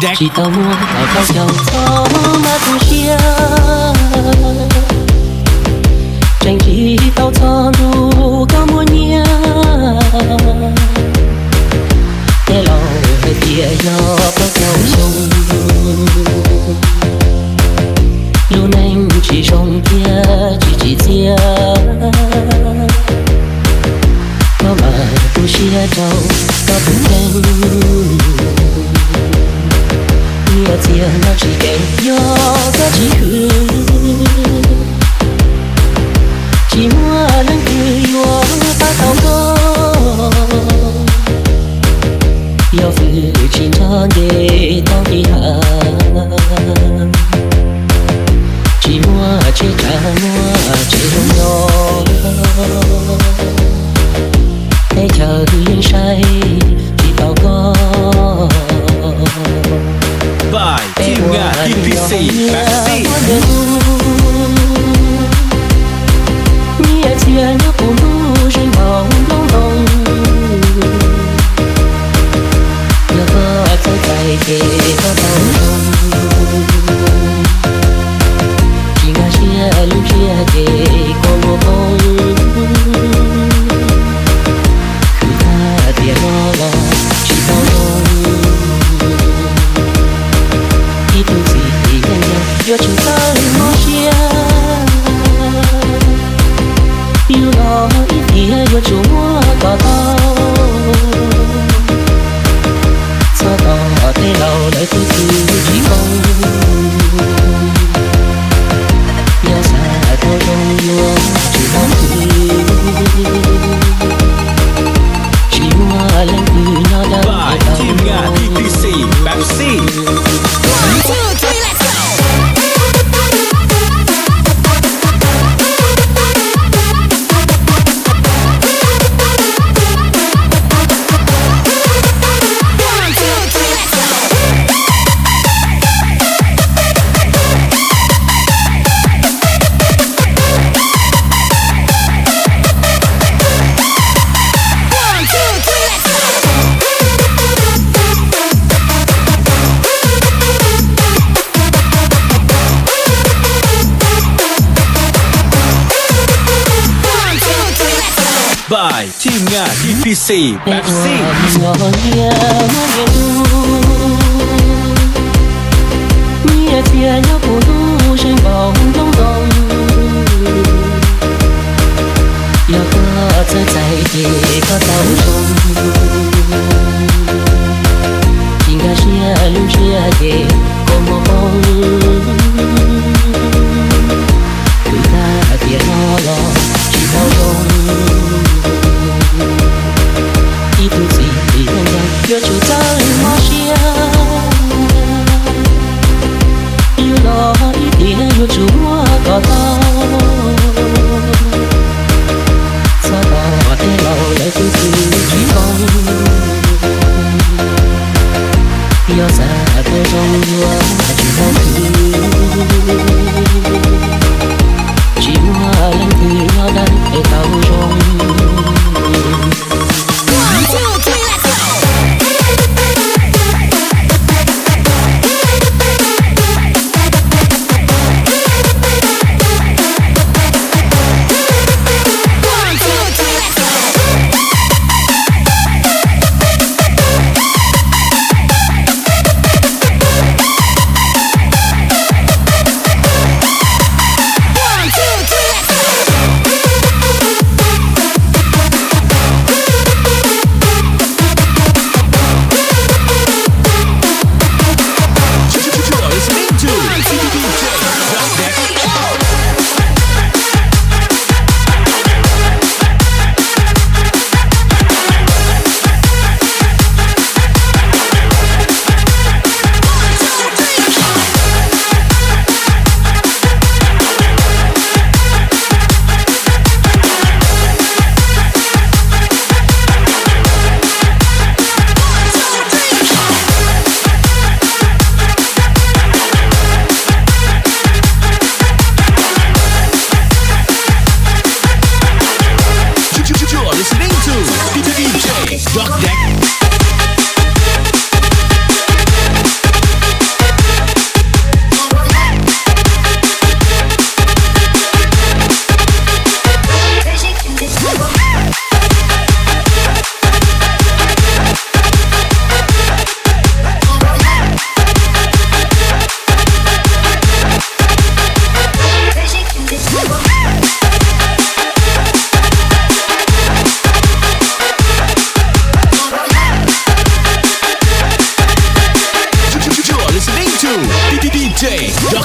Deck. Chỉ tao mua ở cao dầu gió mà tu chia tranh chỉ tao cho đủ cao mua nhia để lòng hơi kia gió có cao sông luôn anh chỉ trong kia chỉ chia có mà tu chia đâu có từng canh chia chia nó chỉ kể gió có chỉ hư chỉ mua lần cười gió ta tao có yêu phụ chín tháng để tao đi hạ chỉ mua chỉ trả mua chỉ trong gió để chờ hương say chỉ tao có By Team Nga DPC Pepsi. Nghĩa chia nó cũng đủ trên bóng đông đông. Nhớ có tay tay kề có tao không. Chỉ ngã chia lúc chia kề có một bông. Cứ tha tiền nó lo chỉ tao không. Tu gì thì nhanh nhanh do chúng ta mò chia yêu đó ít thì do chúng có tao sao tao thế lâu lại tu chỉ không nhớ xa thôi trong luôn chỉ mong chỉ mua lên từ nó đã By Team Nga DPC Pepsi. By Team Nga DPC Pepsi. Nghĩa chia nhau phụ đủ trên bóng đông đông. Giờ có chơi chạy thì có tao không. Chỉ ngã chia lúc chia thì có một bóng. Cứ ta tiền nó lo chỉ tao không. Đi tu gì thì nhanh nhanh cho chúng ta mò chia yêu đó ít thì yêu chúng có tao sao tao thế lâu lại tu chỉ không yêu xa tôi trong yêu chỉ tao chỉ mua lần thứ nhau đắn để tao trong DeeJayz DOK